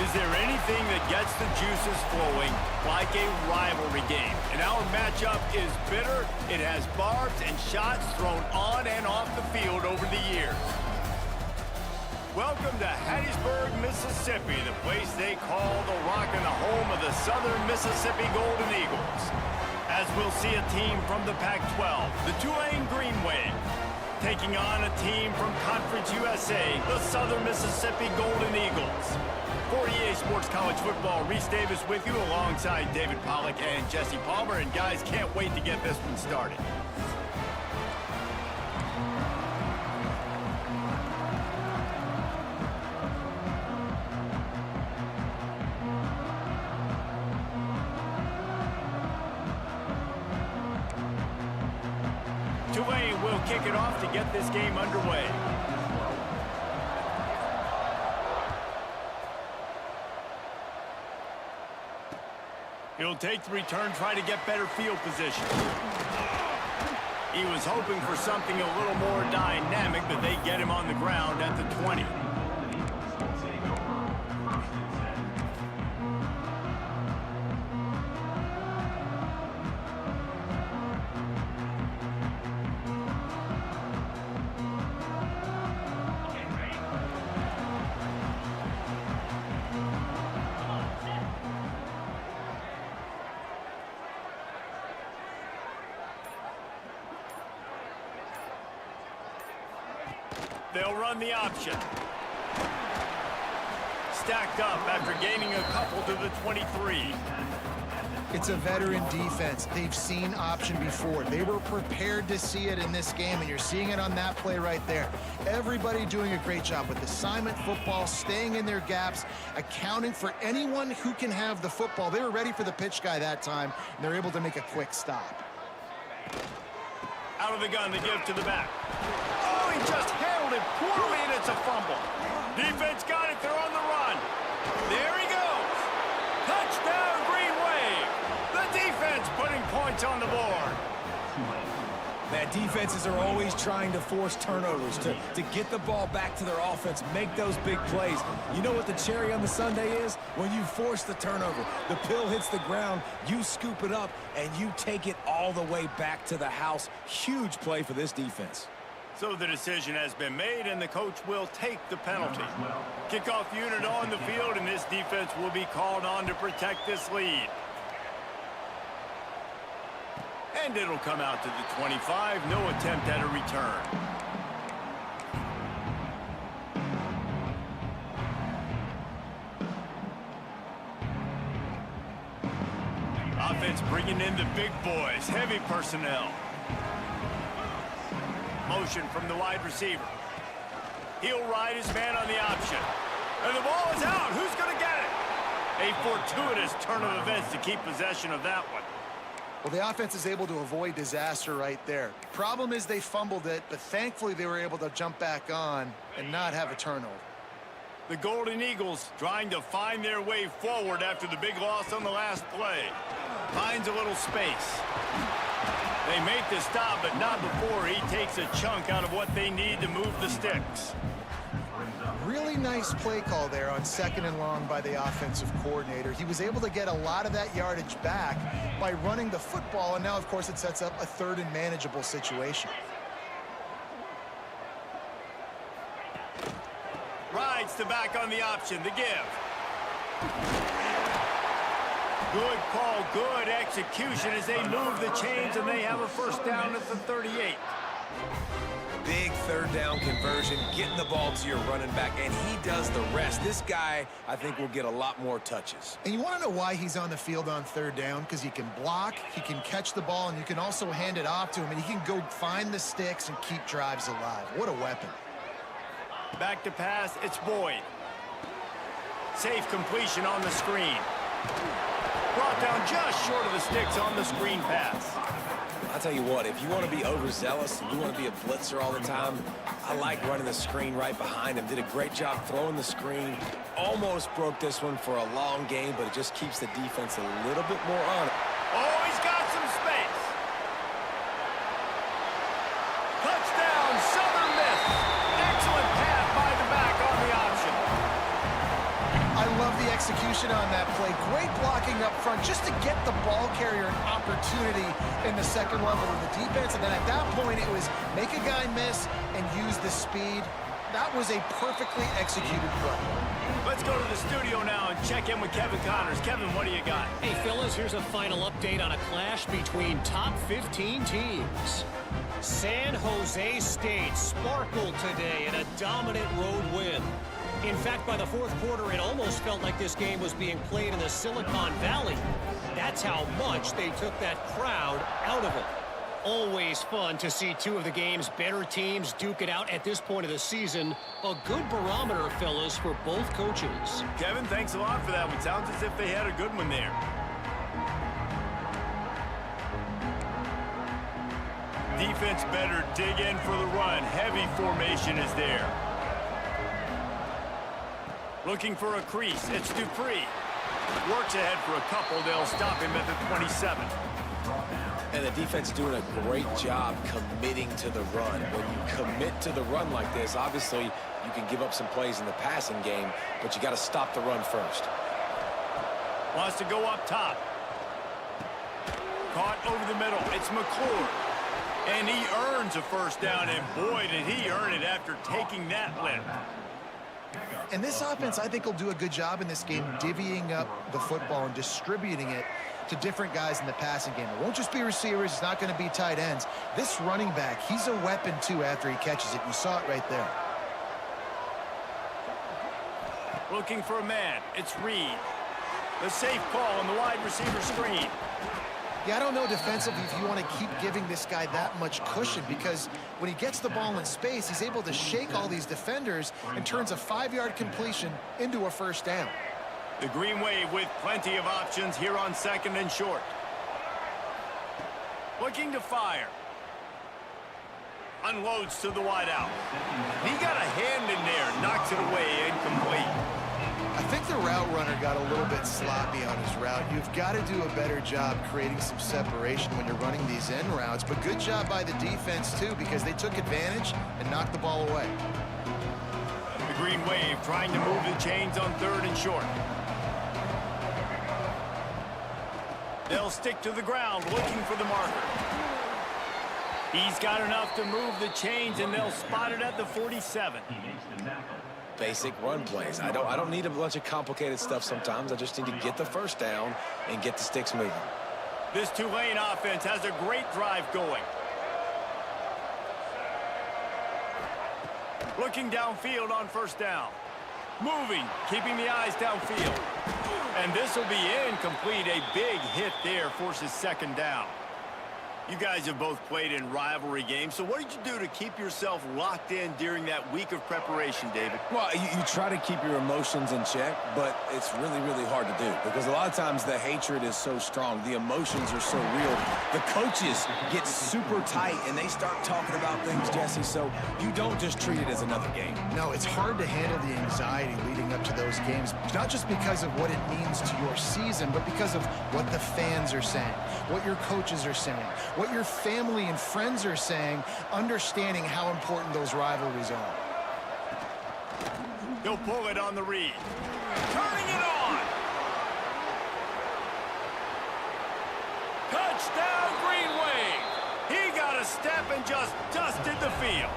Is there anything that gets the juices flowing like a rivalry game? And our matchup is bitter. It has barbs and shots thrown on and off the field over the years. Welcome to Hattiesburg, Mississippi, the place they call the Rock and the home of the Southern Mississippi Golden Eagles. As we'll see a team from the Pac-12, the Tulane Green Wave, taking on a team from Conference USA, the Southern Mississippi Golden Eagles. For EA Sports College Football, Reese Davis with you alongside David Pollack and Jesse Palmer. And guys, can't wait to get this one started. Tulane will kick it off to get this game underway. He'll take the return, try to get better field position. He was hoping for something a little more dynamic, but they get him on the ground at the 20. They'll run the option. Stacked up after gaining a couple to the 23. It's a veteran defense. They've seen option before. They were prepared to see it in this game, and you're seeing it on that play right there. Everybody doing a great job with assignment football, staying in their gaps, accounting for anyone who can have the football. They were ready for the pitch guy that time, and they're able to make a quick stop. Out of the gun, the give to the back. Oh, he just handled it poorly, and it's a fumble. Defense got it. They're on the run. There he goes. Touchdown, Green Wave. The defense putting points on the board. Man, defenses are always trying to force turnovers, to get the ball back to their offense, make those big plays. You know what the cherry on the sundae is? When you force the turnover, the pill hits the ground, you scoop it up, and you take it all the way back to the house. Huge play for this defense. So the decision has been made, and the coach will take the penalty. Kickoff unit on the field, and this defense will be called on to protect this lead. And it'll come out to the 25. No attempt at a return. Offense bringing in the big boys. Heavy personnel. Motion from the wide receiver. He'll ride his man on the option. And the ball is out. Who's going to get it? A fortuitous turn of events to keep possession of that one. Well, the offense is able to avoid disaster right there. Problem is they fumbled it, but thankfully they were able to jump back on and not have a turnover. The Golden Eagles trying to find their way forward after the big loss on the last play. Finds a little space. They make the stop, but not before he takes a chunk out of what they need to move the sticks. Really nice play call there on 2nd and long by the offensive coordinator. He was able to get a lot of that yardage back by running the football, and now, of course, it sets up a 3rd and manageable situation. Rides the back on the option, the give. Good call, good execution as they move the chains, and they have a first down at the 38. Big 3rd down conversion, getting the ball to your running back, and he does the rest. This guy, I think, will get a lot more touches. And you want to know why he's on the field on 3rd down? Because he can block, he can catch the ball, and you can also hand it off to him, and he can go find the sticks and keep drives alive. What a weapon. Back to pass, it's Boyd. Safe completion on the screen. Brought down just short of the sticks on the screen pass. I'll tell you what, if you want to be overzealous and you want to be a blitzer all the time, I like running the screen right behind him. Did a great job throwing the screen. Almost broke this one for a long game, but it just keeps the defense a little bit more on it. Oh, he's got some space. Touchdown, Southern Miss. Excellent pass by the back on the option. I love the execution on that play. Great blocking up front just to get the ball carrier an opportunity in the second level of the defense. And then at that point, it was make a guy miss and use the speed. That was a perfectly executed play. Let's go to the studio now and check in with Kevin Connors. Kevin, what do you got? Hey, fellas, here's a final update on a clash between top 15 teams. San Jose State sparkled today in a dominant road win. In fact, by the fourth quarter, it almost felt like this game was being played in the Silicon Valley. That's how much they took that crowd out of it. Always fun to see two of the game's better teams duke it out at this point of the season. A good barometer, fellas, for both coaches. Kevin, thanks a lot for that one. Sounds as if they had a good one there. Defense better dig in for the run. Heavy formation is there. Looking for a crease. It's Dupree. Works ahead for a couple. They'll stop him at the 27. And the defense is doing a great job committing to the run. When you commit to the run like this, obviously you can give up some plays in the passing game, but you got to stop the run first. Wants to go up top. Caught over the middle. It's McClure. And he earns a first down, and boy, did he earn it after taking that lift. And this offense, I think, will do a good job in this game divvying up the football and distributing it to different guys in the passing game. It won't just be receivers. It's not going to be tight ends. This running back, he's a weapon, too, after he catches it. You saw it right there. Looking for a man. It's Reed. The safe call on the wide receiver screen. Yeah, I don't know defensively if you want to keep giving this guy that much cushion, because when he gets the ball in space, he's able to shake all these defenders and turns a 5-yard completion into a first down. The Green Wave with plenty of options here on second and short. Looking to fire. Unloads to the wideout. He got a hand in there, knocks it away, incomplete. I think the route runner got a little bit sloppy on his route. You've got to do a better job creating some separation when you're running these end routes, but good job by the defense, too, because they took advantage and knocked the ball away. The Green Wave trying to move the chains on third and short. They'll stick to the ground, looking for the marker. He's got enough to move the chains, and they'll spot it at the 47. Basic run plays. I don't need a bunch of complicated stuff sometimes. I just need to get the first down and get the sticks moving. This Tulane offense has a great drive going. Looking downfield on first down. Moving, keeping the eyes downfield. And this will be incomplete. A big hit there forces second down. You guys have both played in rivalry games, so what did you do to keep yourself locked in during that week of preparation, David? Well, you try to keep your emotions in check, but it's really, really hard to do because a lot of times the hatred is so strong. The emotions are so real. The coaches get super tight, and they start talking about things, Jesse, so you don't just treat it as another game. No, it's hard to handle the anxiety leading up to those games, not just because of what it means to your season, but because of what the fans are saying, what your coaches are saying, what your family and friends are saying, understanding how important those rivalries are. He'll pull it on the read. Turning it on! Touchdown, Green Wave! He got a step and just dusted the field.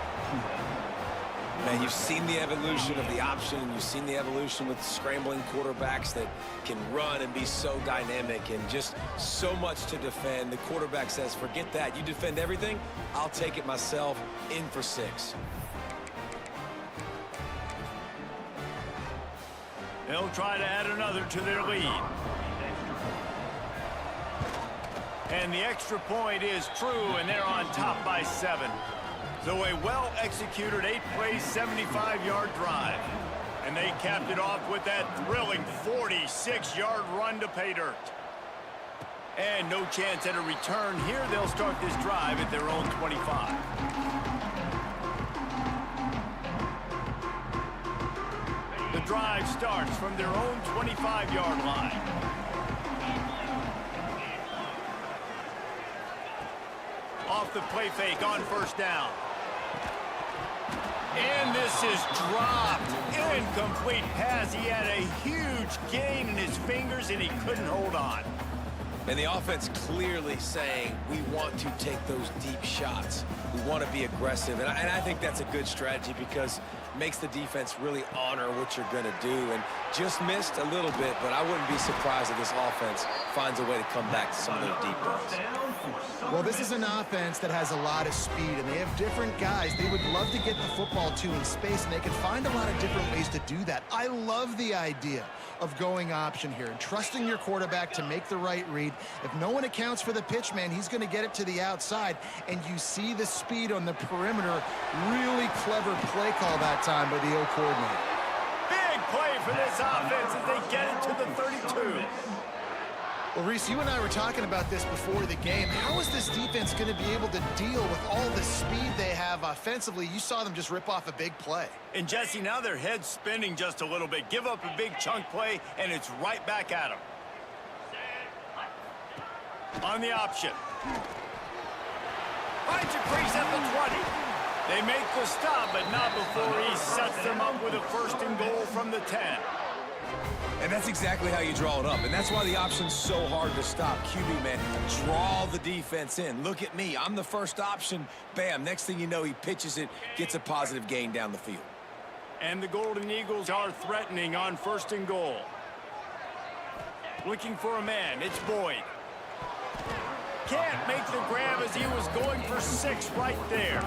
Man, you've seen the evolution of the option. You've seen the evolution with scrambling quarterbacks that can run and be so dynamic and just so much to defend. The quarterback says, forget that. You defend everything, I'll take it myself. In for 6. They'll try to add another to their lead. And the extra point is true, and they're on top by 7. So a well-executed 8-play, 75-yard drive. And they capped it off with that thrilling 46-yard run to pay dirt. And no chance at a return here. They'll start this drive at their own 25. The drive starts from their own 25-yard line. Off the play fake on first down. And this is dropped. Incomplete pass. He had a huge gain in his fingers, and he couldn't hold on. And the offense clearly saying, we want to take those deep shots. We want to be aggressive. And I think that's a good strategy because it makes the defense really honor what you're going to do. And just missed a little bit, but I wouldn't be surprised if this offense finds a way to come back to some of those deep balls. Well, this is an offense that has a lot of speed, and they have different guys they would love to get the football to in space, and they can find a lot of different ways to do that. I love the idea of going option here and trusting your quarterback to make the right read. If no one accounts for the pitch, man, he's going to get it to the outside, and you see the speed on the perimeter. Really clever play call that time by the O coordinator. Big play for this offense as they get it to the 32. Well, Reese, you and I were talking about this before the game. How is this defense going to be able to deal with all the speed they have offensively? You saw them just rip off a big play. And, Jesse, now their head's spinning just a little bit. Give up a big chunk play, and it's right back at them. On the option. Finds a crease at the 20. They make the stop, but not before he sets them up with a 1st and goal from the 10. And that's exactly how you draw it up. And that's why the option's so hard to stop. QB, man, draw the defense in. Look at me. I'm the first option. Bam. Next thing you know, he pitches it, gets a positive gain down the field. And the Golden Eagles are threatening on 1st and goal. Looking for a man. It's Boyd. Can't make the grab as he was going for 6 right there.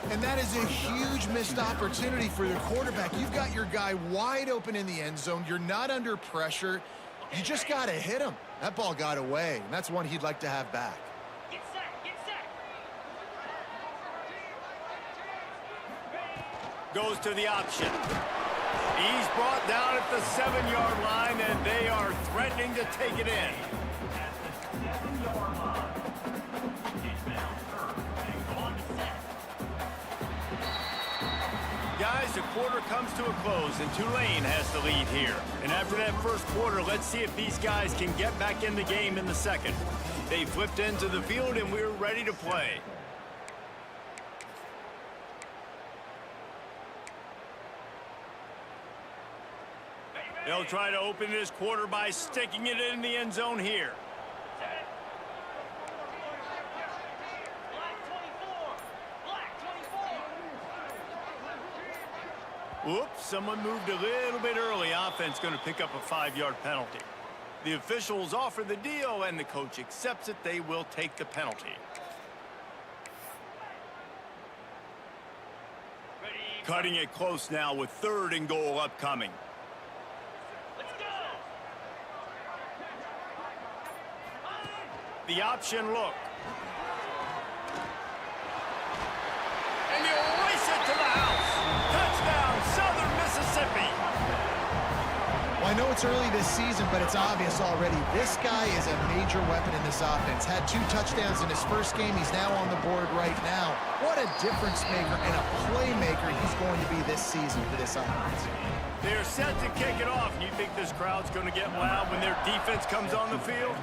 And that is a huge missed opportunity for your quarterback. You've got your guy wide open in the end zone. You're not under pressure. You just got to hit him. That ball got away, and that's one he'd like to have back. Get set, get set. Goes to the option. He's brought down at the 7-yard line, and they are threatening to take it in. Guys, the quarter comes to a close, and Tulane has the lead here. And after that first quarter, let's see if these guys can get back in the game in the second. They flipped into the field, and we're ready to play. They'll try to open this quarter by sticking it in the end zone here. Oops, someone moved a little bit early. Offense going to pick up a 5-yard penalty. The officials offer the deal, and the coach accepts it. They will take the penalty. Cutting it close now with 3rd and goal upcoming. Let's go. The option look. And he'll race it to the house. Touchdown, Southern Mississippi. Well, I know it's early this season, but it's obvious already. This guy is a major weapon in this offense. Had 2 touchdowns in his first game. He's now on the board right now. What a difference maker and a playmaker he's going to be this season for this offense. They're set to kick it off. You think this crowd's going to get loud when their defense comes on the field?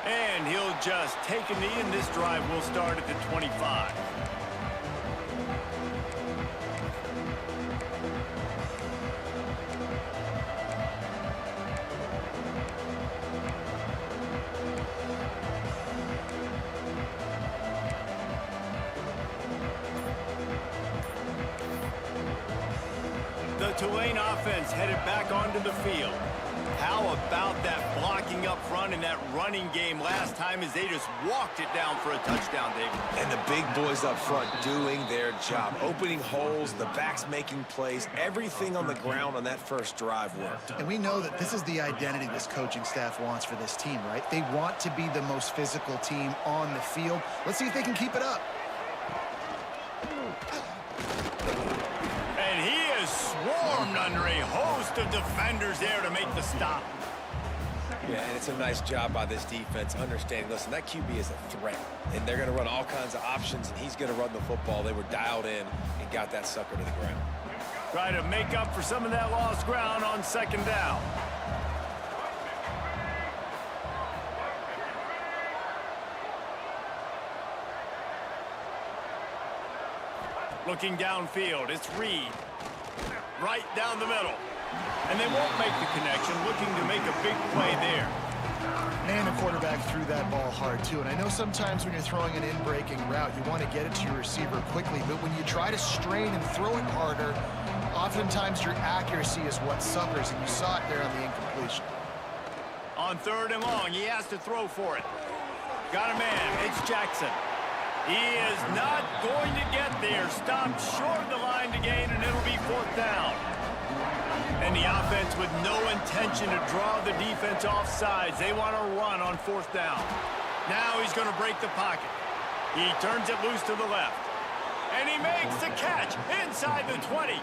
And he'll just take a knee, and this drive will start at the 25. The Tulane offense headed back onto the field. How about that blocking up front and that running game last time as they just walked it down for a touchdown, David? And the big boys up front doing their job. Opening holes, the backs making plays. Everything on the ground on that first drive worked. And we know that this is the identity this coaching staff wants for this team, right? They want to be the most physical team on the field. Let's see if they can keep it up. And he is swarmed under a host of defenders there to make the stop. Yeah, and it's a nice job by this defense understanding, listen, that QB is a threat, and they're going to run all kinds of options, and he's going to run the football. They were dialed in and got that sucker to the ground. Try to make up for some of that lost ground on 2nd down. Looking downfield, it's Reed. Right down the middle. And they won't make the connection, looking to make a big play there. Man, the quarterback threw that ball hard, too. And I know sometimes when you're throwing an in-breaking route, you want to get it to your receiver quickly. But when you try to strain and throw it harder, oftentimes your accuracy is what suffers. And you saw it there on the incompletion. On 3rd and long, he has to throw for it. Got a man, it's Jackson. He is not going to get there. Stopped short of the line to gain, and it'll be 4th down. And the offense with no intention to draw the defense off sides. They want to run on 4th down. Now he's going to break the pocket. He turns it loose to the left. And he makes the catch inside the 20.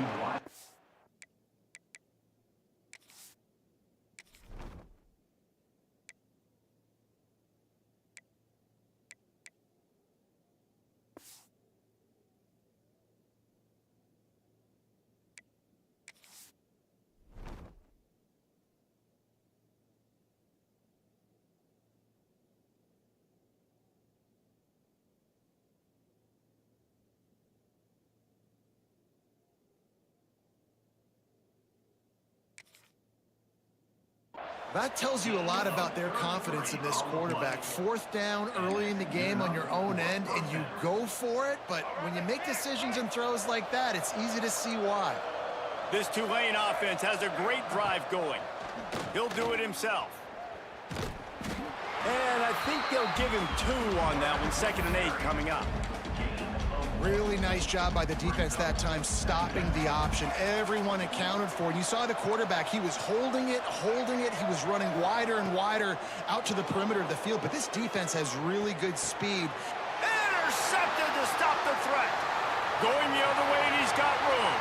That tells you a lot about their confidence in this quarterback. 4th down early in the game on your own end, and you go for it, but when you make decisions and throws like that, it's easy to see why. This Tulane offense has a great drive going. He'll do it himself. And I think they'll give him 2 on that one, 2nd and 8 coming up. Really nice job by the defense that time, stopping the option. Everyone accounted for it. You saw the quarterback. He was holding it. He was running wider and wider out to the perimeter of the field. But this defense has really good speed. Intercepted to stop the threat. Going the other way, and he's got room.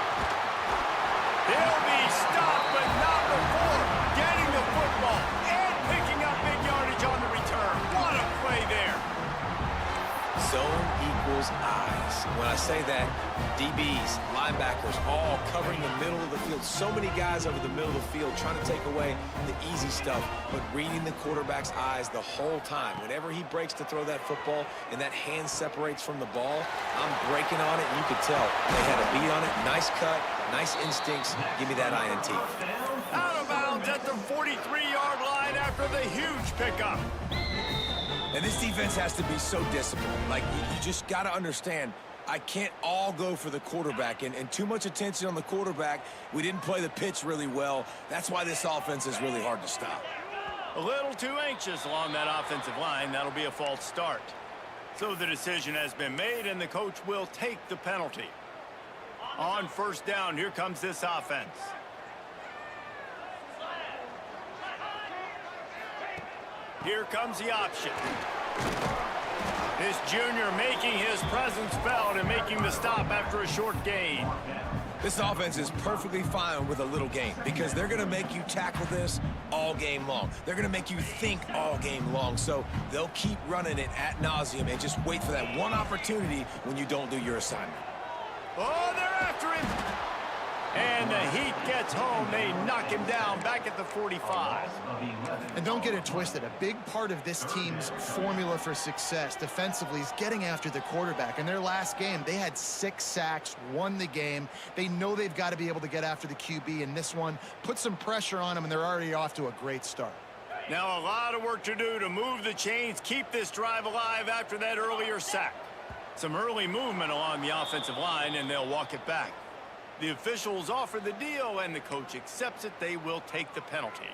He'll be stopped, but not before getting the football and picking up big yardage on the return. What a play there. Zone equals eyes. When I say that, DBs, linebackers, all covering the middle of the field. So many guys over the middle of the field trying to take away the easy stuff, but reading the quarterback's eyes the whole time. Whenever he breaks to throw that football and that hand separates from the ball, I'm breaking on it, and you could tell they had a beat on it. Nice cut, nice instincts. Give me that INT. Out of bounds at the 43-yard line after the huge pickup. And this defense has to be so disciplined. Like, you just got to understand, I can't all go for the quarterback. And too much attention on the quarterback. We didn't play the pitch really well. That's why this offense is really hard to stop. A little too anxious along that offensive line. That'll be a false start. So the decision has been made, and the coach will take the penalty. On 1st down, here comes this offense. Here comes the option. This junior making his presence felt and making the stop after a short gain. This offense is perfectly fine with a little gain because they're going to make you tackle this all game long. They're going to make you think all game long. So they'll keep running it ad nauseum and just wait for that one opportunity when you don't do your assignment. Oh, they're after him. And the heat gets home. They knock him down back at the 45. And don't get it twisted. A big part of this team's formula for success defensively is getting after the quarterback. In their last game, they had 6 sacks, won the game. They know they've got to be able to get after the QB in this one, put some pressure on them, and they're already off to a great start. Now a lot of work to do to move the chains, keep this drive alive after that earlier sack. Some early movement along the offensive line, and they'll walk it back. The officials offer the deal, and the coach accepts it. They will take the penalty.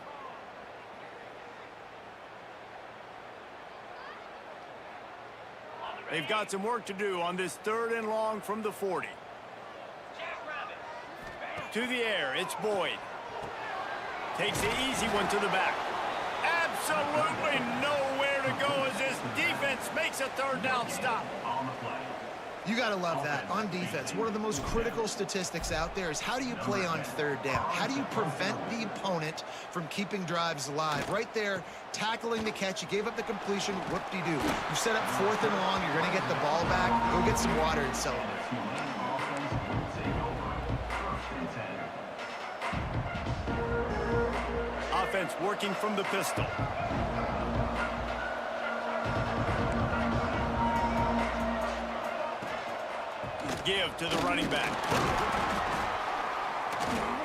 They've got some work to do on this 3rd and long from the 40. To the air, it's Boyd. Takes the easy one to the back. Absolutely nowhere to go as this defense makes a 3rd down stop. You got to love that. On defense, one of the most critical statistics out there is how do you play on 3rd down? How do you prevent the opponent from keeping drives alive? Right there, tackling the catch. You gave up the completion. Whoop-de-doo. You set up 4th and long. You're going to get the ball back. Go get some water and celebrate. Offense working from the pistol. give to the running back.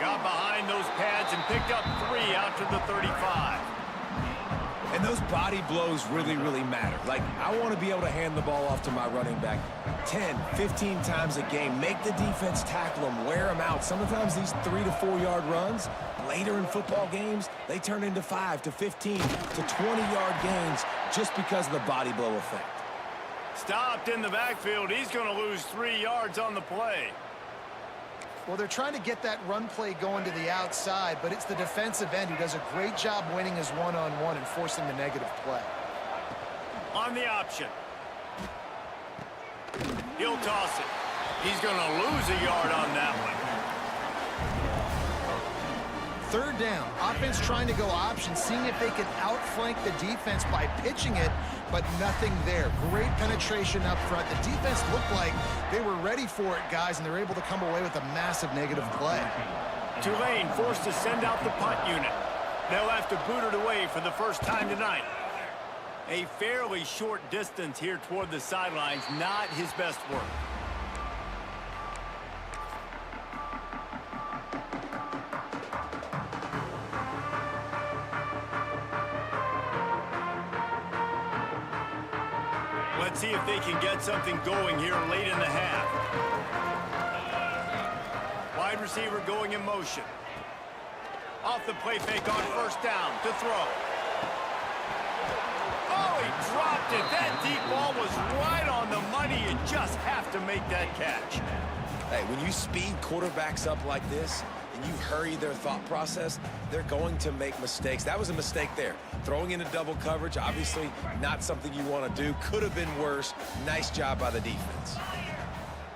Got behind those pads and picked up 3 out to the 35. And those body blows really, really matter. Like, I want to be able to hand the ball off to my running back 10, 15 times a game. Make the defense tackle them, wear them out. Sometimes these 3 to 4 yard runs, later in football games, they turn into 5 to 15 to 20-yard gains just because of the body blow effect. Stopped in the backfield. He's going to lose 3 yards on the play. Well, they're trying to get that run play going to the outside, but it's the defensive end who does a great job winning his one-on-one and forcing the negative play. On the option. He'll toss it. He's going to lose a yard on that one. 3rd down. Offense trying to go option, seeing if they can outflank the defense by pitching it, but nothing there. Great penetration up front. The defense looked like they were ready for it, guys, and they're able to come away with a massive negative play. Tulane forced to send out the punt unit. They'll have to boot it away for the first time tonight. A fairly short distance here toward the sidelines, not his best work. Let's see if they can get something going here late in the half. Wide receiver going in motion. Off the play fake on 1st down to throw. Oh, he dropped it. That deep ball was right on the money. You just have to make that catch. Hey, when you speed quarterbacks up like this and you hurry their thought process, they're going to make mistakes. That was a mistake there. Throwing into double coverage, obviously not something you want to do. Could have been worse. Nice job by the defense.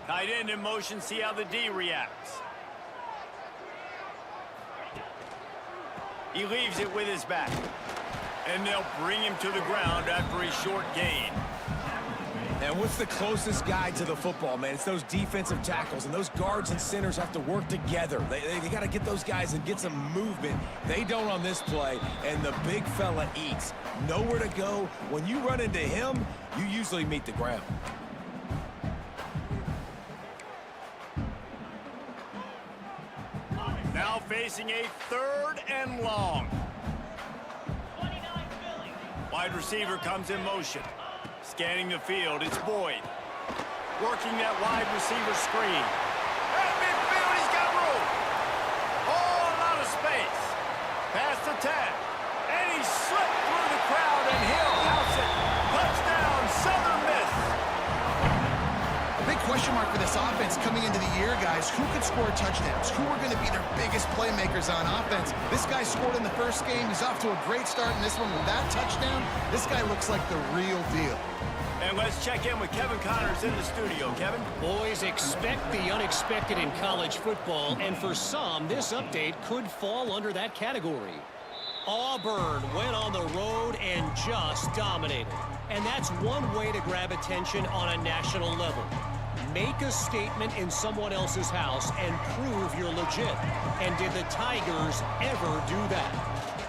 Tight end in motion, see how the D reacts. He leaves it with his back. And they'll bring him to the ground after a short gain. And what's the closest guy to the football, man? It's those defensive tackles, and those guards and centers have to work together. They got to get those guys and get some movement. They don't on this play, and the big fella eats. Nowhere to go. When you run into him, you usually meet the ground. Now facing a 3rd and long. Wide receiver comes in motion. Scanning the field, it's Boyd. Working that wide receiver screen. At midfield, he's got room. Oh, a lot of space. Past the 10. And he slipped through the crowd, and he'll house it. Touchdown, Southern Miss. A big question mark for this offense coming into the year, guys. Who could score touchdowns? Who are going to be their biggest playmakers on offense? This guy scored in the 1st game. He's off to a great start in this one with that touchdown. This guy looks like the real deal. And let's check in with Kevin Connors in the studio. Kevin? Boys, expect the unexpected in college football, and for some, this update could fall under that category. Auburn went on the road and just dominated. And that's one way to grab attention on a national level. Make a statement in someone else's house and prove you're legit. And did the Tigers ever do that?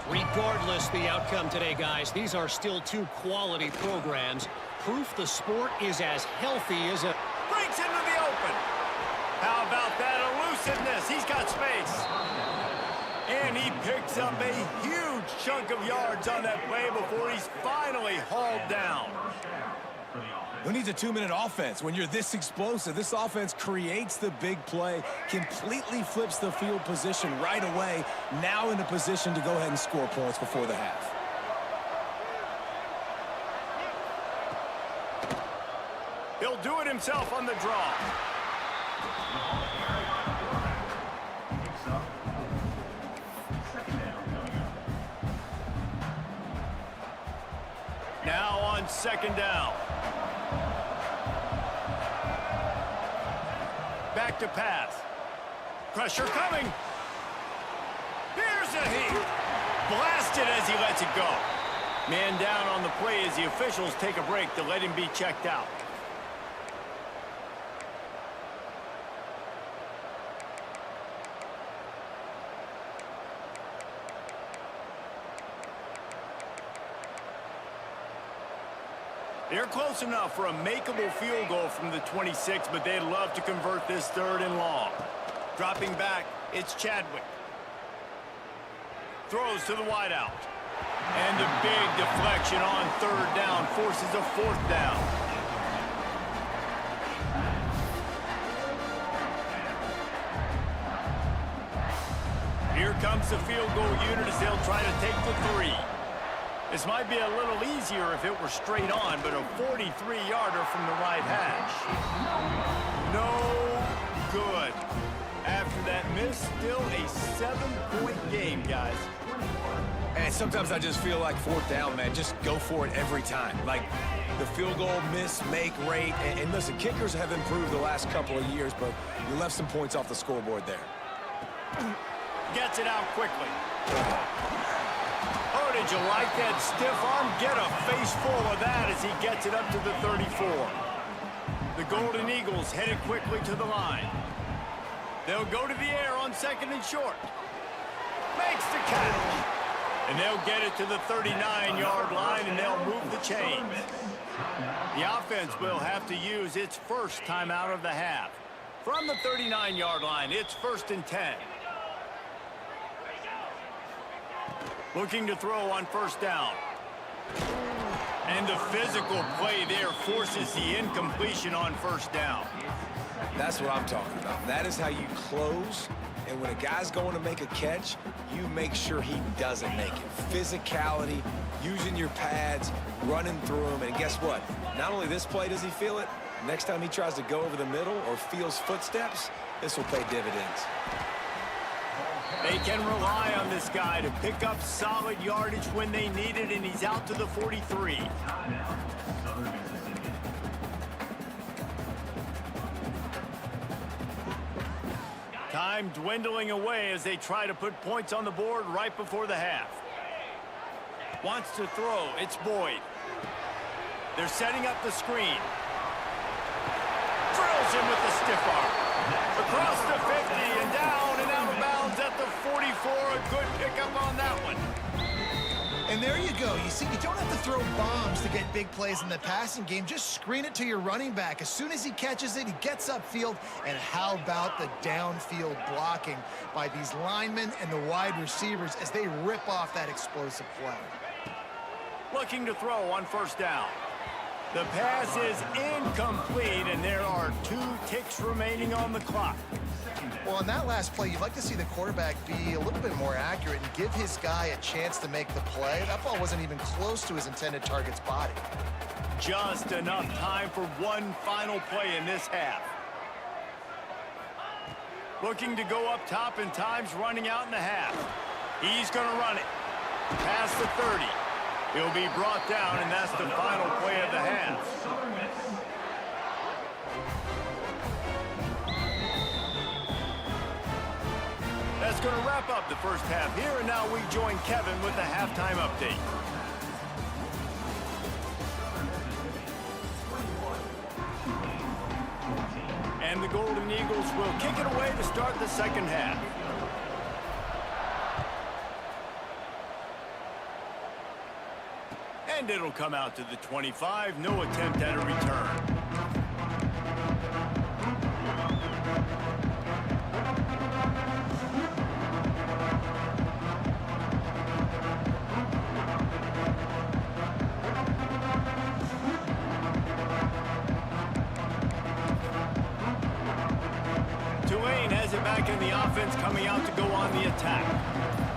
Regardless the outcome today, guys, these are still 2 quality programs. Proof the sport is as healthy as a... Breaks into the open. How about that elusiveness? He's got space. And he picks up a huge chunk of yards on that play before he's finally hauled down. Who needs a 2-minute offense? When you're this explosive, this offense creates the big play, completely flips the field position right away, now in a position to go ahead and score points before the half. He'll do it himself on the draw. Now on 2nd down. Back to pass. Pressure coming. Here's a heat. Blasted as he lets it go. Man down on the play as the officials take a break to let him be checked out. They're close enough for a makeable field goal from the 26, but they'd love to convert this 3rd and long. Dropping back, it's Chadwick. Throws to the wideout. And the big deflection on 3rd down forces a 4th down. Here comes the field goal unit as they'll try to take the 3. This might be a little easier if it were straight on, but a 43-yarder from the right hash. No good. After that miss, still a 7-point game, guys. And sometimes I just feel like 4th down, man. Just go for it every time. Like the field goal miss, make rate. And listen, kickers have improved the last couple of years, but you left some points off the scoreboard there. Gets it out quickly. Oh, did you like that stiff arm? Get a face full of that as he gets it up to the 34. The Golden Eagles headed quickly to the line. They'll go to the air on 2nd and short. Makes the catch. And they'll get it to the 39-yard line, and they'll move the chains. The offense will have to use its first timeout of the half. From the 39-yard line, it's 1st and 10. Looking to throw on 1st down. And the physical play there forces the incompletion on 1st down. That's what I'm talking about. That is how you close. And when a guy's going to make a catch, you make sure he doesn't make it. Physicality, using your pads, running through them. And guess what? Not only this play does he feel it, next time he tries to go over the middle or feels footsteps, this will pay dividends. They can rely on this guy to pick up solid yardage when they need it, and he's out to the 43. Time dwindling away as they try to put points on the board right before the half. Wants to throw. It's Boyd. They're setting up the screen. Drills him with the stiff arm. Across the 50 and down and out of bounds at the 44. A good pickup on that one. And there you go. You see, you don't have to throw bombs to get big plays in the passing game. Just screen it to your running back. As soon as he catches it, he gets upfield. And how about the downfield blocking by these linemen and the wide receivers as they rip off that explosive play? Looking to throw on 1st down. The pass is incomplete, and there are 2 ticks remaining on the clock. Well, on that last play, you'd like to see the quarterback be a little bit more accurate and give his guy a chance to make the play. That ball wasn't even close to his intended target's body. Just enough time for one final play in this half. Looking to go up top, and time's running out in the half. He's going to run it. Past the 30. He'll be brought down, and that's the final play of the half. That's going to wrap up the first half here, and now we join Kevin with the halftime update. And the Golden Eagles will kick it away to start the second half. And it'll come out to the 25. No attempt at a return. Tulane has it back in the offense, coming out to go on the attack.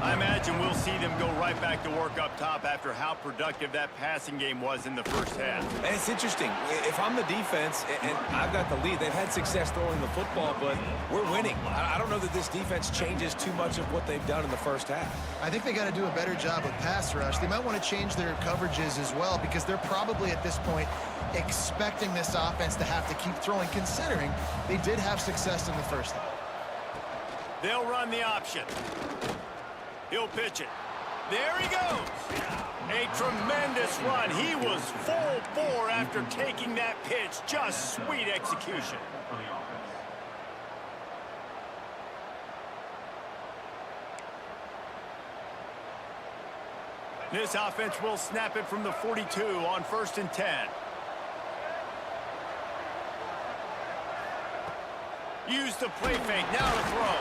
I imagine we'll see them go right back to work up top after how productive that passing game was in the first half. And it's interesting. If I'm the defense and I've got the lead, they've had success throwing the football, but we're winning. I don't know that this defense changes too much of what they've done in the first half. I think they got to do a better job with pass rush. They might want to change their coverages as well, because they're probably at this point expecting this offense to have to keep throwing, considering they did have success in the first half. They'll run the option. He'll pitch it. There he goes. A tremendous run. He was full bore after taking that pitch. Just sweet execution. This offense will snap it from the 42 on 1st and 10. Use the play fake, now to throw.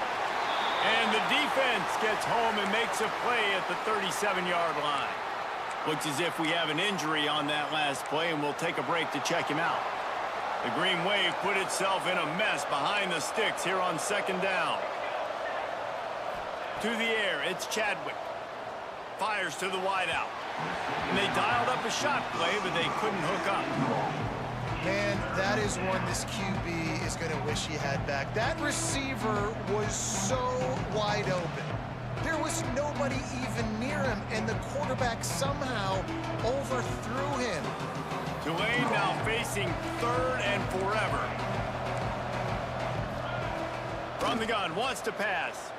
And the defense gets home and makes a play at the 37-yard line. Looks as if we have an injury on that last play, and we'll take a break to check him out. The Green Wave put itself in a mess behind the sticks here on second down. To the air, it's Chadwick. Fires to the wideout. And they dialed up a shot play, but they couldn't hook up. Man, that is one this QB is going to wish he had back. That receiver was so wide open. There was nobody even near him, and the quarterback somehow overthrew him. Tulane now facing third and forever. From the gun, wants to pass.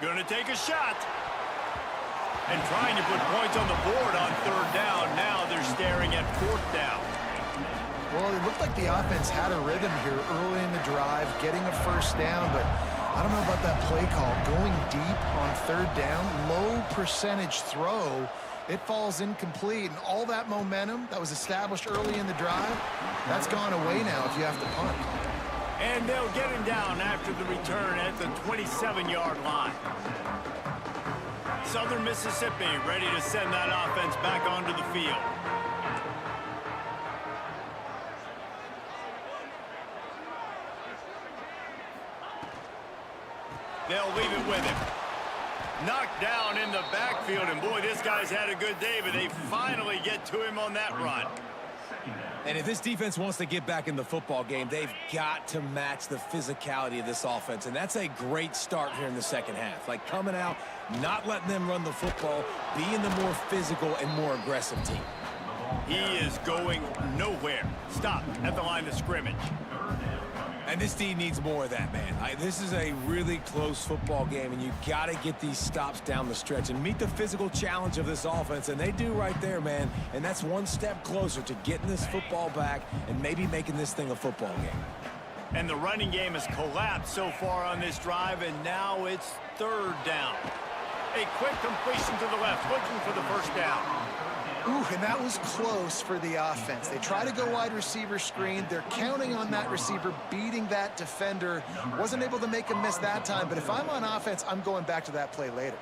Gonna take a shot. And trying to put points on the board on third down. Now they're staring at fourth down. Well, it looked like the offense had a rhythm here early in the drive, getting a first down, but I don't know about that play call. Going deep on third down, low percentage throw, it falls incomplete, and all that momentum that was established early in the drive, that's gone away now if you have to punt. And they'll get him down after the return at the 27-yard line. Southern Mississippi ready to send that offense back onto the field. They'll leave it with him. Knocked down in the backfield, and boy, this guy's had a good day, but they finally get to him on that run. And if this defense wants to get back in the football game, they've got to match the physicality of this offense, and that's a great start here in the second half. Like coming out, not letting them run the football, being the more physical and more aggressive team. He is going nowhere. Stop at the line of scrimmage. And this team needs more of that, man. This is a really close football game, and you got to get these stops down the stretch and meet the physical challenge of this offense, and they do right there, man. And that's one step closer to getting this football back and maybe making this thing a football game. And the running game has collapsed so far on this drive, and now it's third down. A quick completion to the left, looking for the first down. Ooh, and that was close for the offense. They try to go wide receiver screen. They're counting on that receiver beating that defender. Wasn't able to make a miss that time, but if I'm on offense, I'm going back to that play later.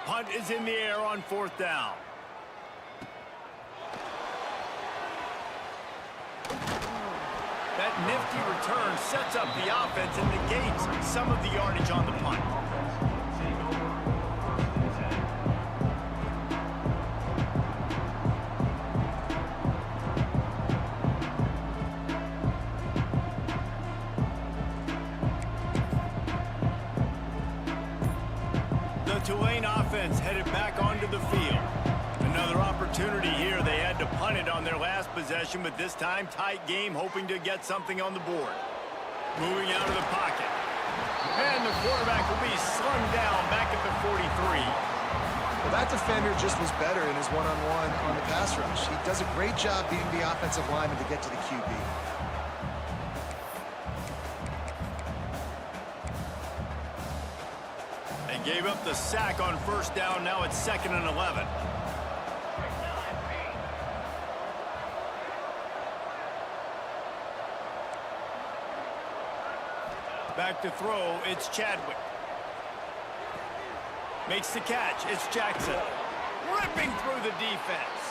Punt is in the air on fourth down. That nifty return sets up the offense and negates some of the yardage on the punt. The Tulane offense headed back onto the field. Another opportunity here. They had to punt it on their last possession, but this time tight game, hoping to get something on the board. Moving out of the pocket. And the quarterback will be slung down back at the 43. Well, that defender just was better in his one-on-one on the pass rush. He does a great job beating the offensive lineman to get to the QB. They gave up the sack on first down. Now it's 2nd and 11. Back to throw, it's Chadwick. Makes the catch, it's Jackson. Ripping through the defense.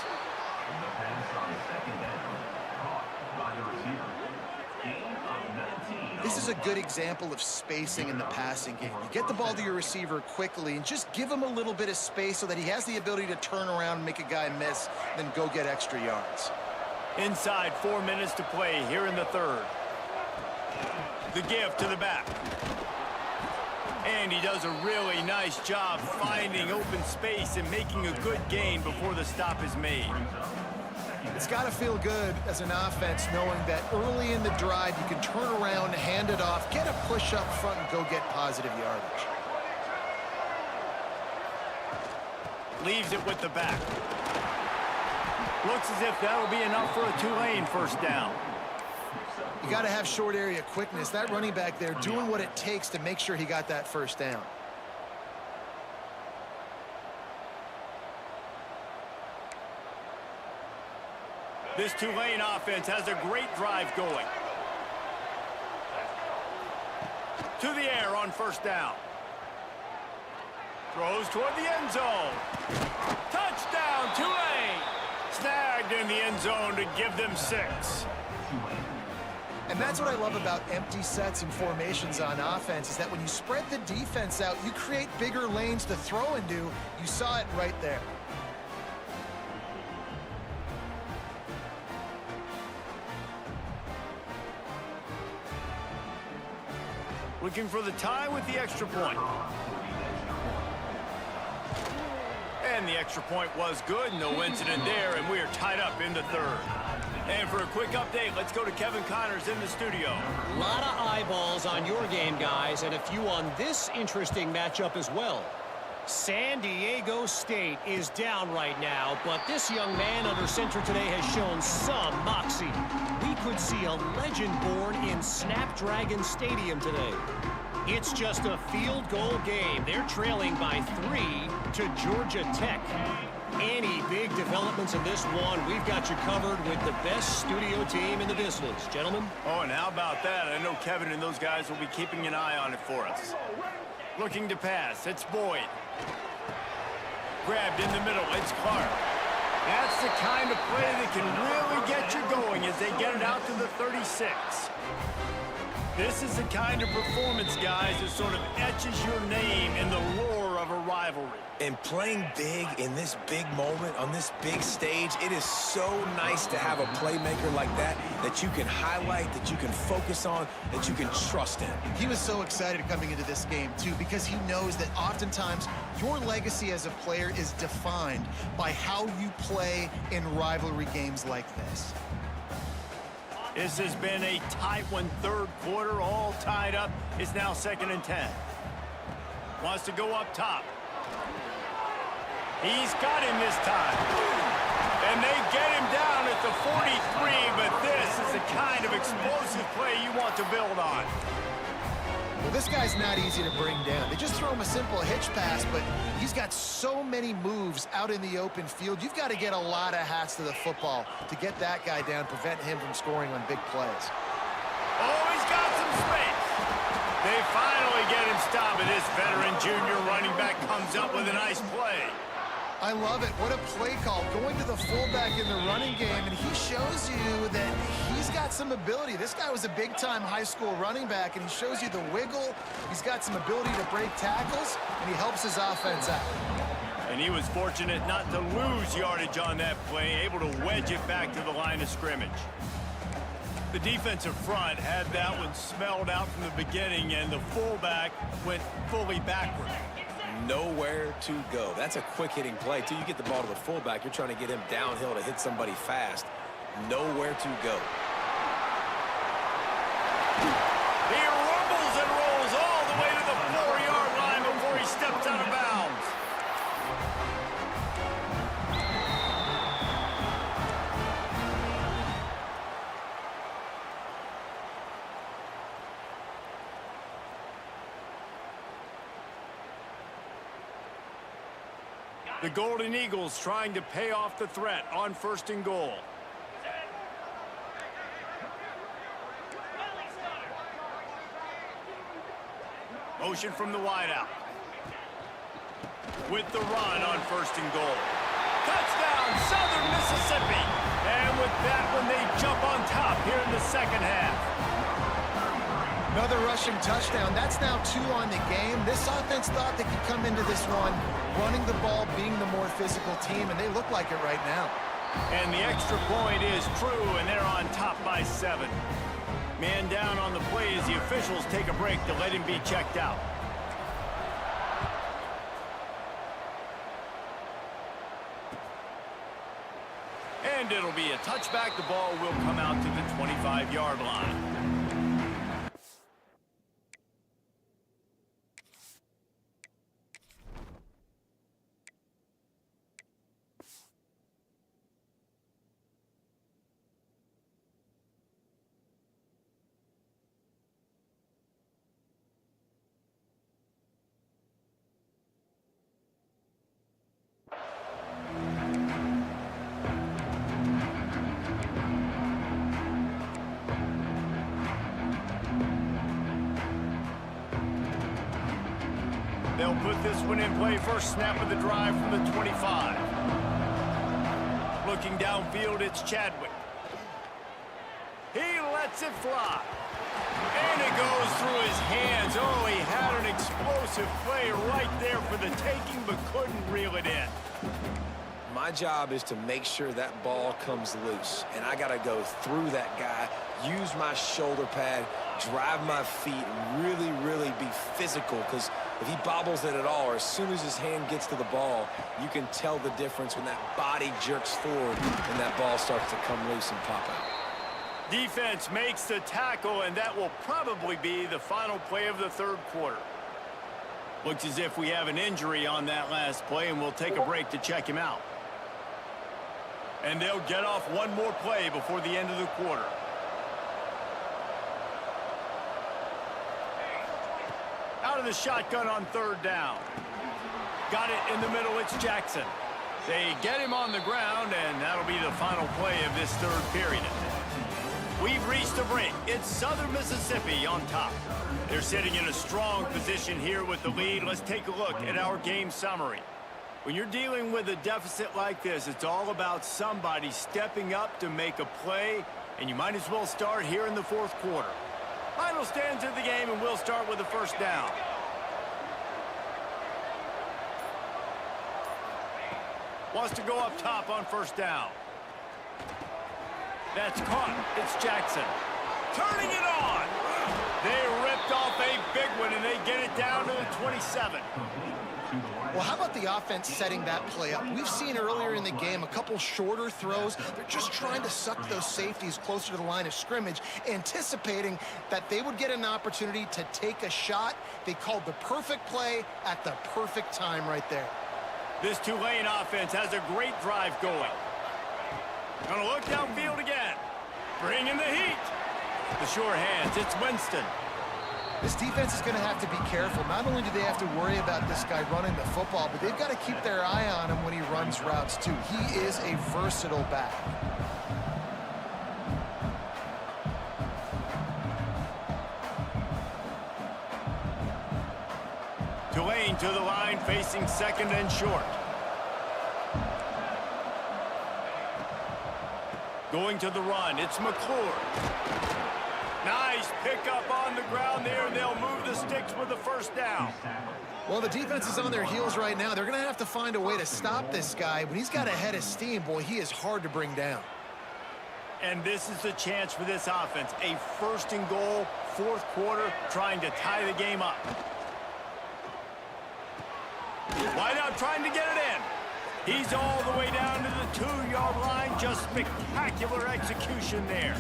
This is a good example of spacing in the passing game. You get the ball to your receiver quickly and just give him a little bit of space so that he has the ability to turn around and make a guy miss, then go get extra yards. Inside 4 minutes to play here in the third. The give to the back. And he does a really nice job finding open space and making a good gain before the stop is made. It's got to feel good as an offense knowing that early in the drive you can turn around, hand it off, get a push up front, and go get positive yardage. Leaves it with the back. Looks as if that'll be enough for a Tulane first down. You got to have short area quickness. That running back there doing what it takes to make sure he got that first down. This Tulane offense has a great drive going. To the air on first down. Throws toward the end zone. Touchdown, Tulane! Snagged in the end zone to give them 6. And that's what I love about empty sets and formations on offense, is that when you spread the defense out, you create bigger lanes to throw into. You saw it right there. Looking for the tie with the extra point. And the extra point was good. No incident there, and we are tied up in the third. And for a quick update, let's go to Kevin Connors in the studio. A lot of eyeballs on your game, guys, and a few on this interesting matchup as well. San Diego State is down right now, but this young man under center today has shown some moxie. We could see a legend born in Snapdragon Stadium today. It's just a field goal game. They're trailing by 3 to Georgia Tech. Any big developments in this one, we've got you covered with the best studio team in the business. Gentlemen? Oh, and how about that? I know Kevin and those guys will be keeping an eye on it for us. Looking to pass. It's Boyd. Grabbed in the middle. It's Clark. That's the kind of play that can really get you going as they get it out to the 36. This is the kind of performance, guys, that sort of etches your name in the lore of a rivalry. And playing big in this big moment, on this big stage, it is so nice to have a playmaker like that you can highlight, that you can focus on, that you can trust in. He was so excited coming into this game, too, because he knows that oftentimes your legacy as a player is defined by how you play in rivalry games like this. This has been a tight one, third quarter, all tied up. It's now 2nd and 10. Wants to go up top. He's got him this time. And they get him down at the 43, but this is the kind of explosive play you want to build on. Well, this guy's not easy to bring down. They just throw him a simple hitch pass, but he's got so many moves out in the open field. You've got to get a lot of hats to the football to get that guy down, prevent him from scoring on big plays. Oh, he's got some space. They finally get him stopped, and this veteran junior running back comes up with a nice play. I love it. What a play call. Going to the fullback in the running game, and he shows you that he's got some ability. This guy was a big-time high school running back, and he shows you the wiggle. He's got some ability to break tackles, and he helps his offense out. And he was fortunate not to lose yardage on that play, able to wedge it back to the line of scrimmage. The defensive front had that one smelled out from the beginning, and the fullback went fully backward. Nowhere to go. That's a quick-hitting play, too. You get the ball to the fullback, you're trying to get him downhill to hit somebody fast. Nowhere to go. He rumbles and rolls all the way to the 4-yard line before he steps out of bounds. The Golden Eagles trying to pay off the threat on 1st and goal. Motion from the wideout. With the run on 1st and goal. Touchdown, Southern Mississippi. And with that one, they jump on top here in the 2nd half. Another rushing touchdown. That's now 2 on the game. This offense thought they could come into this one running the ball, being the more physical team, and they look like it right now. And the extra point is true, and they're on top by 7. Man down on the play as the officials take a break to let him be checked out. And it'll be a touchback. The ball will come out to the 25-yard line. They'll put this one in play. First snap of the drive from the 25. Looking downfield, it's Chadwick. He lets it fly. And it goes through his hands. Oh, he had an explosive play right there for the taking, but couldn't reel it in. My job is to make sure that ball comes loose, and I got to go through that guy, use my shoulder pad, drive my feet, and really be physical, because if he bobbles it at all, or as soon as his hand gets to the ball, you can tell the difference when that body jerks forward and that ball starts to come loose and pop out. Defense makes the tackle, and that will probably be the final play of the third quarter. Looks as if we have an injury on that last play, and we'll take a break to check him out. And they'll get off one more play before the end of the quarter. Out of the shotgun on third down. Got it in the middle, it's Jackson. They get him on the ground, and that'll be the final play of this third period. We've reached a break. It's Southern Mississippi on top. They're sitting in a strong position here with the lead. Let's take a look at our game summary. When you're dealing with a deficit like this, it's all about somebody stepping up to make a play, and you might as well start here in the fourth quarter. Final stands of the game, and we'll start with the first down. Wants to go up top on first down. That's caught. It's Jackson. Turning it on. They ripped off a big one, and they get it down to the 27. Well, how about the offense setting that play up? We've seen earlier in the game a couple shorter throws. They're just trying to suck those safeties closer to the line of scrimmage, anticipating that they would get an opportunity to take a shot. They called the perfect play at the perfect time right there. This Tulane offense has a great drive going. Gonna look downfield again. Bringing the heat. The sure hands, it's Winston. This defense is going to have to be careful. Not only do they have to worry about this guy running the football, but they've got to keep their eye on him when he runs routes too. He is a versatile back. Tulane to the line, facing second and short. Going to the run, it's McClure. Nice pickup on the ground there, and they'll move the sticks with the first down. Well, the defense is on their heels right now. They're going to have to find a way to stop this guy. When he's got a head of steam, boy, he is hard to bring down. And this is the chance for this offense. A first and goal, fourth quarter, trying to tie the game up. Wide out trying to get it in. He's all the way down to the 2-yard line. Just spectacular execution there.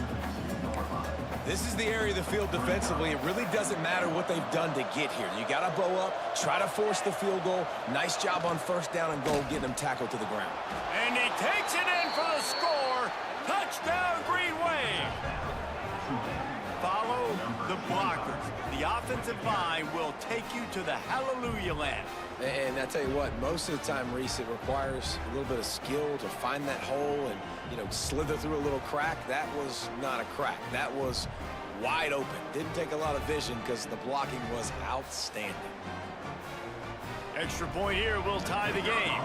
This is the area of the field defensively. It really doesn't matter what they've done to get here. You got to bow up, try to force the field goal. Nice job on first down and goal, getting them tackled to the ground. And he takes it in for the score. Touchdown, Green Wave. Follow the blockers. The offensive line will take you to the hallelujah land. And I tell you what, most of the time, Reese, it requires a little bit of skill to find that hole and, slither through a little crack. That was not a crack. That was wide open. Didn't take a lot of vision because the blocking was outstanding. Extra point here will tie the game.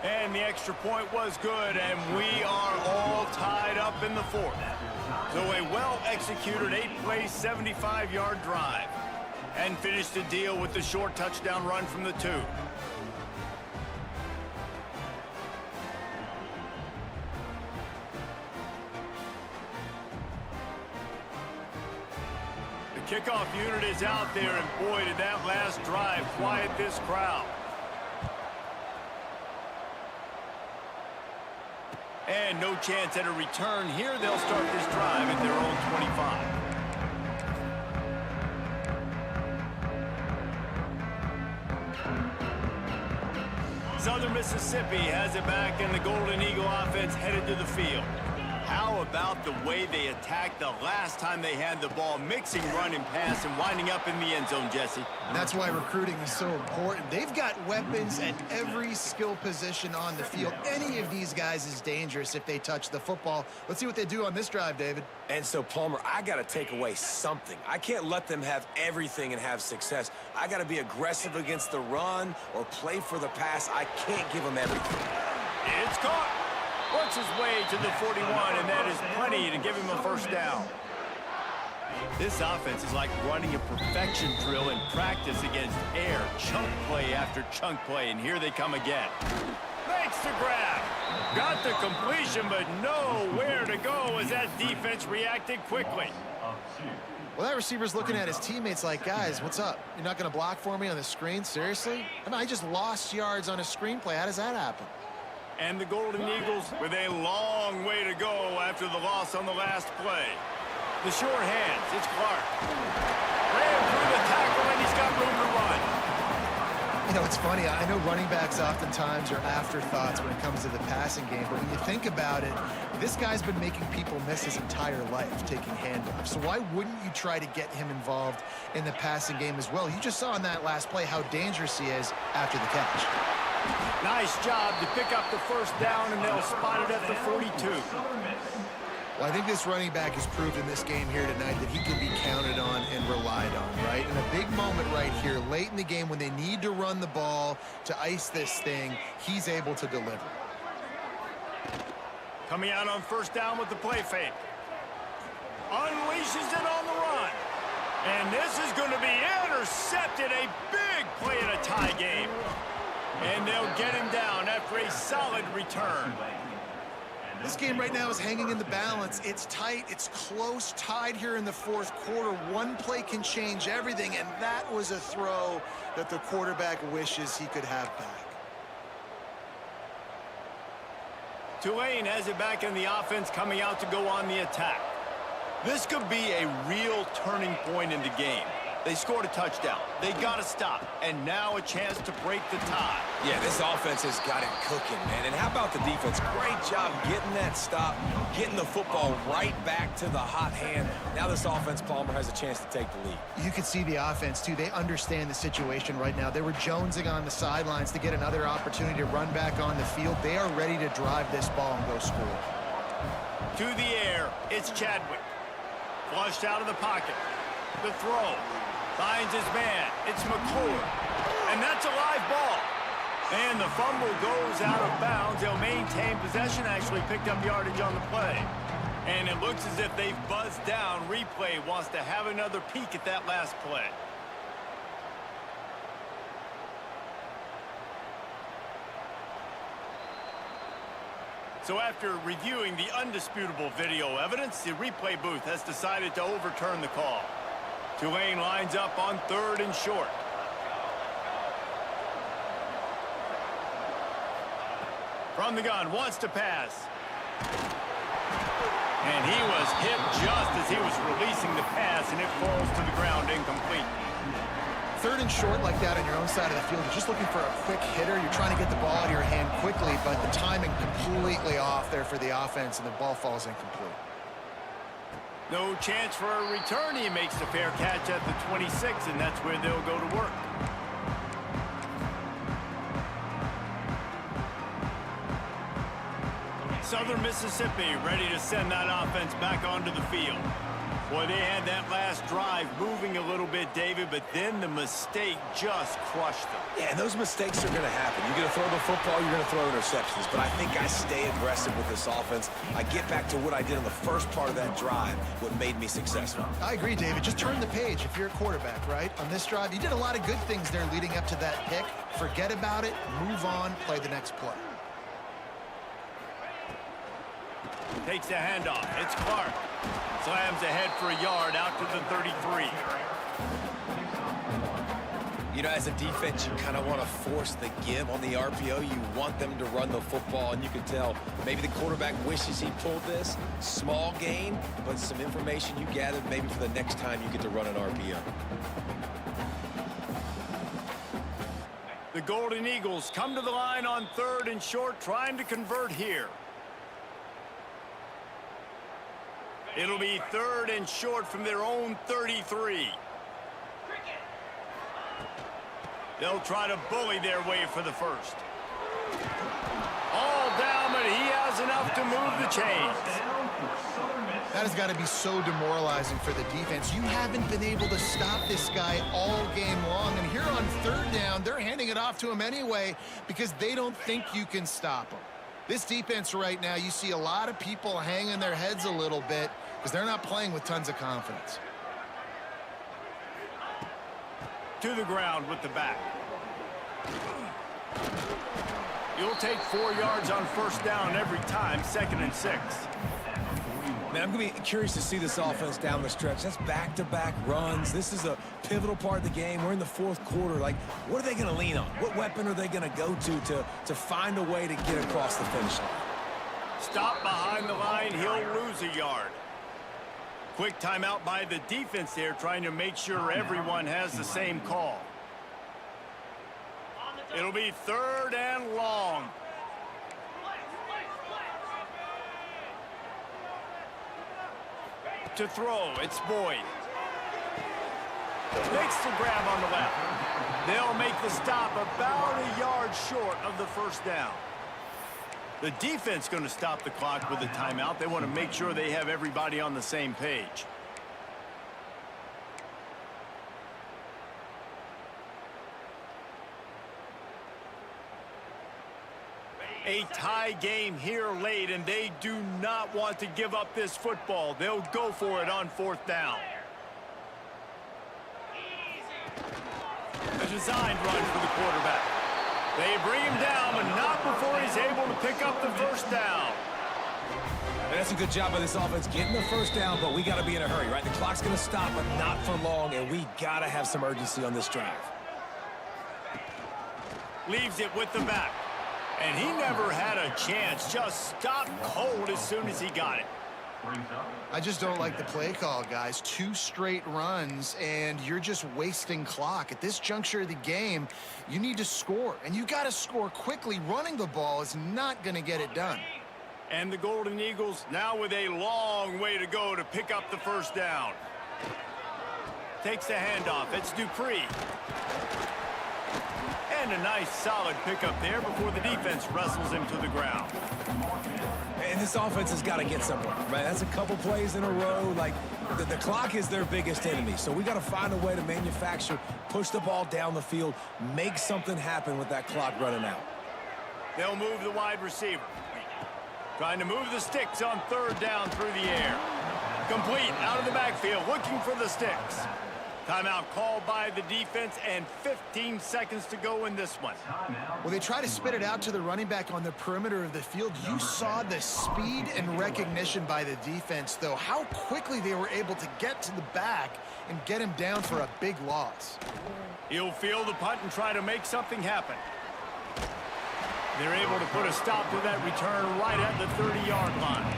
And the extra point was good, and we are all tied up in the fourth. So a well-executed 8-play, 75-yard drive. And finished the deal with the short touchdown run from the 2. The kickoff unit is out there, and boy, did that last drive quiet this crowd. And no chance at a return here. They'll start this drive at their own 25. Southern Mississippi has it back, and the Golden Eagle offense headed to the field. How about the way they attacked the last time they had the ball, mixing run and pass and winding up in the end zone, Jesse. That's why recruiting is so important. They've got weapons at every skill position on the field. Any of these guys is dangerous if they touch the football. Let's see what they do on this drive, David. And so, Palmer, I got to take away something. I can't let them have everything and have success. I got to be aggressive against the run or play for the pass. I can't give them everything. It's caught. Works his way to the 41, and that is plenty to give him a first down. This offense is like running a perfection drill in practice against air. Chunk play after chunk play, and here they come again. Makes the grab. Got the completion, but nowhere to go as that defense reacted quickly. Well, that receiver's looking at his teammates like, guys, what's up? You're not going to block for me on the screen? Seriously? I mean, I just lost yards on a screenplay. How does that happen? And the Golden Eagles with a long way to go after the loss on the last play. The short hands, it's Clark. Ran through the tackle, and he's got room to run. You know, it's funny. I know running backs oftentimes are afterthoughts when it comes to the passing game, but when you think about it, this guy's been making people miss his entire life taking handoffs. So why wouldn't you try to get him involved in the passing game as well? You just saw in that last play how dangerous he is after the catch. Nice job to pick up the first down, and they'll spot it at the 42. Well, I think this running back has proved in this game here tonight that he can be counted on and relied on, right? In a big moment right here, late in the game when they need to run the ball to ice this thing, he's able to deliver. Coming out on first down with the play fake. Unleashes it on the run. And this is going to be intercepted. A big play in a tie game. And they'll get him down after a solid return. This game right now is hanging in the balance. It's tight. It's close, tied here in the fourth quarter. One play can change everything, and that was a throw that the quarterback wishes he could have back. Tulane has it back in the offense, coming out to go on the attack. This could be a real turning point in the game. They scored a touchdown. They got to stop. And now a chance to break the tie. Yeah, this offense has got it cooking, man. And how about the defense? Great job getting that stop, getting the football right back to the hot hand. Now this offense, Palmer, has a chance to take the lead. You can see the offense, too. They understand the situation right now. They were jonesing on the sidelines to get another opportunity to run back on the field. They are ready to drive this ball and go score. To the air, it's Chadwick. Flushed out of the pocket. The throw. Finds his man. It's McClure. And that's a live ball. And the fumble goes out of bounds. They'll maintain possession. Actually picked up yardage on the play. And it looks as if they've buzzed down. Replay wants to have another peek at that last play. So after reviewing the undisputable video evidence, the replay booth has decided to overturn the call. Tulane lines up on 3rd and short. From the gun, wants to pass. And he was hit just as he was releasing the pass, and it falls to the ground incomplete. 3rd and short like that on your own side of the field, you're just looking for a quick hitter. You're trying to get the ball out of your hand quickly, but the timing completely off there for the offense, and the ball falls incomplete. No chance for a return. He makes the fair catch at the 26, and that's where they'll go to work. Southern Mississippi ready to send that offense back onto the field. Boy, they had that last drive moving a little bit, David, but then the mistake just crushed them. Yeah, and those mistakes are going to happen. You're going to throw the football, you're going to throw interceptions. But I think I stay aggressive with this offense. I get back to what I did on the first part of that drive, what made me successful. I agree, David. Just turn the page if you're a quarterback, right? On this drive, you did a lot of good things there leading up to that pick. Forget about it, move on, play the next play. Takes the handoff. It's Clark. Slams ahead for a yard out to the 33. You know, as a defense, you kind of want to force the give on the RPO. You want them to run the football, and you can tell maybe the quarterback wishes he pulled this. Small gain, but some information you gathered maybe for the next time you get to run an RPO. The Golden Eagles come to the line on 3rd and short, trying to convert here. It'll be 3rd and short from their own 33. They'll try to bully their way for the first. All down, but he has enough to move the chains. That has got to be so demoralizing for the defense. You haven't been able to stop this guy all game long, and here on 3rd down, they're handing it off to him anyway because they don't think you can stop him. This defense right now, you see a lot of people hanging their heads a little bit because they're not playing with tons of confidence. To the ground with the back. You'll take 4 yards on 1st down every time, 2nd and 6. Man, I'm going to be curious to see this offense down the stretch. That's back-to-back runs. This is a pivotal part of the game. We're in the 4th quarter. Like, what are they going to lean on? What weapon are they going to go to find a way to get across the finish line? Stop behind the line. He'll lose a yard. Quick timeout by the defense there, trying to make sure everyone has the same call. It'll be 3rd and long. To throw, it's Boyd. Makes the grab on the left. They'll make the stop about a yard short of the 1st down. The defense going to stop the clock with a timeout. They want to make sure they have everybody on the same page. A tie game here late, and they do not want to give up this football. They'll go for it on 4th down. A designed run for the quarterback. They bring him down, but not before he's able to pick up the 1st down. And that's a good job by this offense getting the 1st down, but we got to be in a hurry, right? The clock's going to stop, but not for long, and we got to have some urgency on this drive. Leaves it with the back. And he never had a chance. Just stopped cold as soon as he got it. I just don't like the play call, guys. 2 straight runs, and you're just wasting clock. At this juncture of the game, you need to score, and you got to score quickly. Running the ball is not going to get it done. And the Golden Eagles now with a long way to go to pick up the 1st down. Takes the handoff. It's Dupree. And a nice solid pickup there before the defense wrestles him to the ground. And this offense has got to get somewhere, right? That's a couple plays in a row. Like, the clock is their biggest enemy. So we got to find a way to manufacture, push the ball down the field, make something happen with that clock running out. They'll move the wide receiver. Trying to move the sticks on 3rd down through the air. Complete out of the backfield, looking for the sticks. Timeout called by the defense, and 15 seconds to go in this one. Well, they try to spit it out to the running back on the perimeter of the field. You saw the speed and recognition by the defense, though. How quickly they were able to get to the back and get him down for a big loss. He'll field the punt and try to make something happen. They're able to put a stop to that return right at the 30-yard line.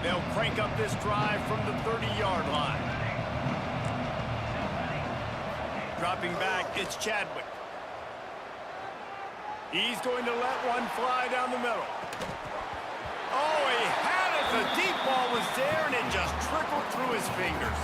They'll crank up this drive from the 30-yard line. Dropping back, it's Chadwick. He's going to let one fly down the middle. Oh, he had it. The deep ball was there, and it just trickled through his fingers.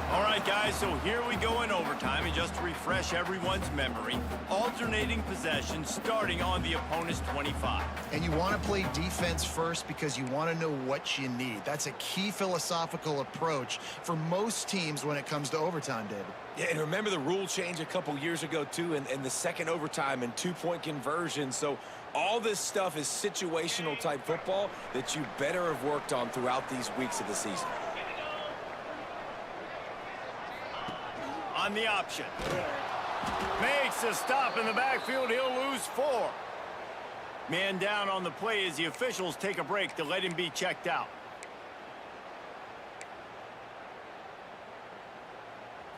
All right, guys, so here we go in overtime. And just to refresh everyone's memory, alternating possession starting on the opponent's 25. And you want to play defense first because you want to know what you need. That's a key philosophical approach for most teams when it comes to overtime, David. Yeah, and remember the rule change a couple years ago, too, and the second overtime and 2-point conversion. So all this stuff is situational type football that you better have worked on throughout these weeks of the season. On the option. Makes a stop in the backfield. He'll lose 4. Man down on the play as the officials take a break to let him be checked out.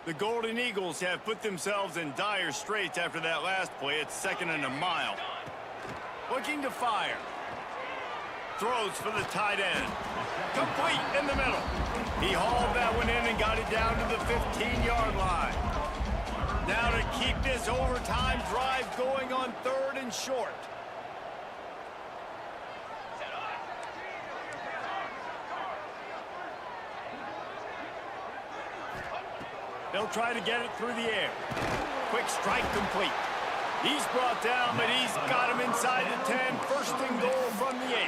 The Golden Eagles have put themselves in dire straits after that last play. It's 2nd and a mile. Looking to fire. Throws for the tight end. Complete in the middle. He hauled that one in and got it down to the 15-yard line. Now to keep this overtime drive going on 3rd and short. They'll try to get it through the air. Quick strike complete. He's brought down, but he's got him inside the 10. 1st and goal from the 8.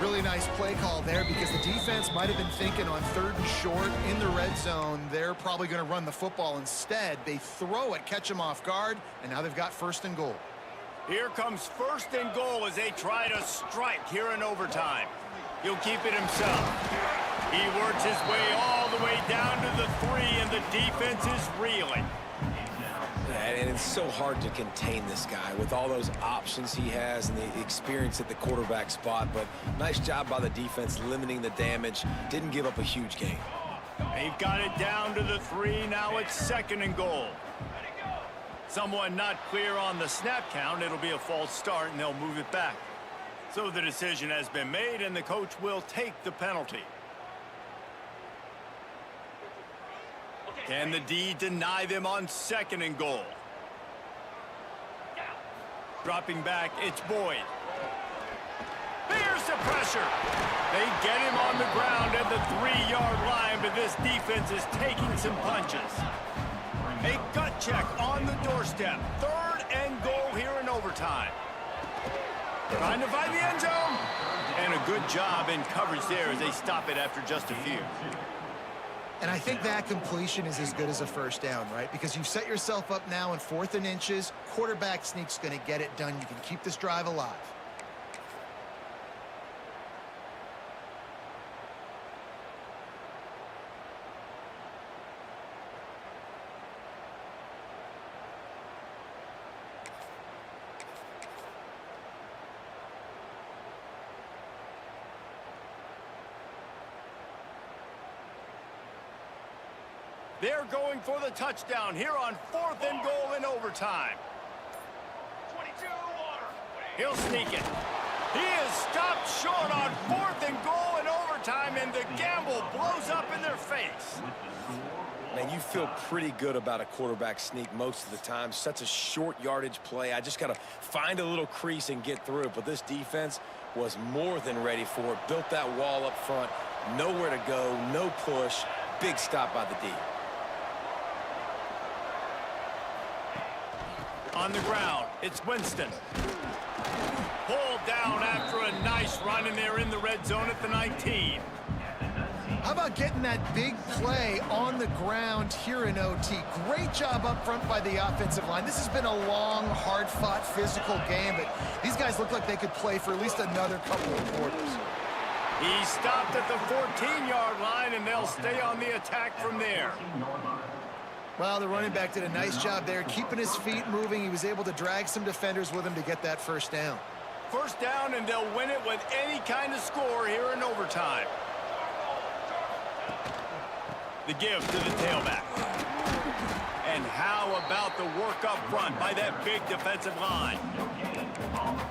Really nice play call there because the defense might have been thinking on 3rd and short in the red zone. They're probably going to run the football instead. They throw it, catch them off guard, and now they've got 1st and goal. Here comes 1st and goal as they try to strike here in overtime. He'll keep it himself. He works his way all the way down to the 3, and the defense is reeling. And it's so hard to contain this guy with all those options he has and the experience at the quarterback spot. But nice job by the defense limiting the damage. Didn't give up a huge gain. They've got it down to the 3. Now it's 2nd and goal. Someone not clear on the snap count. It'll be a false start, and they'll move it back. So the decision has been made, and the coach will take the penalty. Can the D deny them on 2nd and goal? Dropping back, it's Boyd. There's the pressure. They get him on the ground at the 3-yard line, but this defense is taking some punches. A gut check on the doorstep. 3rd and goal here in overtime. Trying to find the end zone. And a good job in coverage there as they stop it after just a few. And I think that completion is as good as a 1st down, right? Because you've set yourself up now in 4th and inches. Quarterback sneak's going to get it done. You can keep this drive alive. They're going for the touchdown here on 4th and goal in overtime. 22 water. He'll sneak it. He is stopped short on 4th and goal in overtime, and the gamble blows up in their face. Man, you feel pretty good about a quarterback sneak most of the time. Such a short yardage play. I just got to find a little crease and get through it. But this defense was more than ready for it. Built that wall up front. Nowhere to go, no push. Big stop by the D. On the ground, it's Winston. Pulled down after a nice run, and they're in the red zone at the 19. How about getting that big play on the ground here in OT? Great job up front by the offensive line. This has been a long, hard-fought, physical game, but these guys look like they could play for at least another couple of quarters. He stopped at the 14-yard line, and they'll stay on the attack from there. Well, the running back did a nice job there, keeping his feet moving. He was able to drag some defenders with him to get that 1st down. 1st down, and they'll win it with any kind of score here in overtime. The give to the tailback. And how about the work up front by that big defensive line?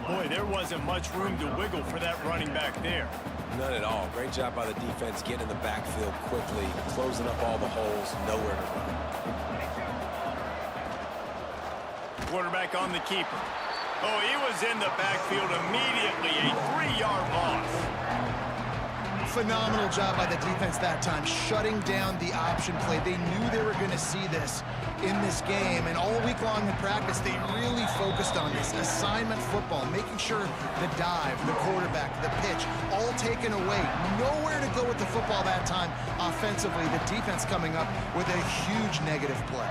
Boy, there wasn't much room to wiggle for that running back there. None at all. Great job by the defense getting in the backfield quickly, closing up all the holes, nowhere to run. Quarterback on the keeper. Oh, he was in the backfield immediately. A 3-yard loss. Phenomenal job by the defense that time, shutting down the option play. They knew they were going to see this in this game, and all week long in practice, they really focused on this assignment football, making sure the dive, the quarterback, the pitch, all taken away. Nowhere to go with the football that time offensively. The defense coming up with a huge negative play.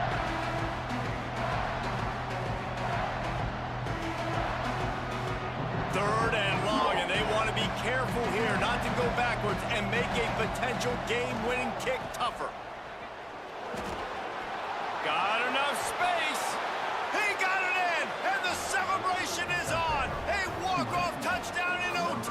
Third and long, and they want to be careful here not to go backwards and make a potential game-winning kick tougher. Got enough space. He got it in, and the celebration is on. A walk-off touchdown in OT.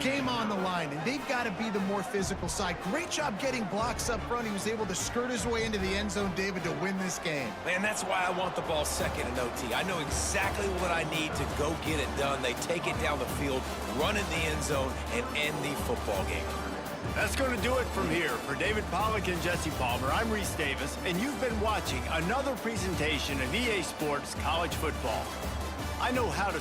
Game on the line, and they've got to be the more physical side. Great job getting blocks up front. He was able to skirt his way into the end zone, David, to win this game. Man, that's why I want the ball 2nd in OT. I know exactly what I need to go get it done. They take it down the field, run in the end zone, and end the football game. That's going to do it from here. For David Pollack and Jesse Palmer, I'm Reese Davis, and you've been watching another presentation of EA Sports College Football. I know how to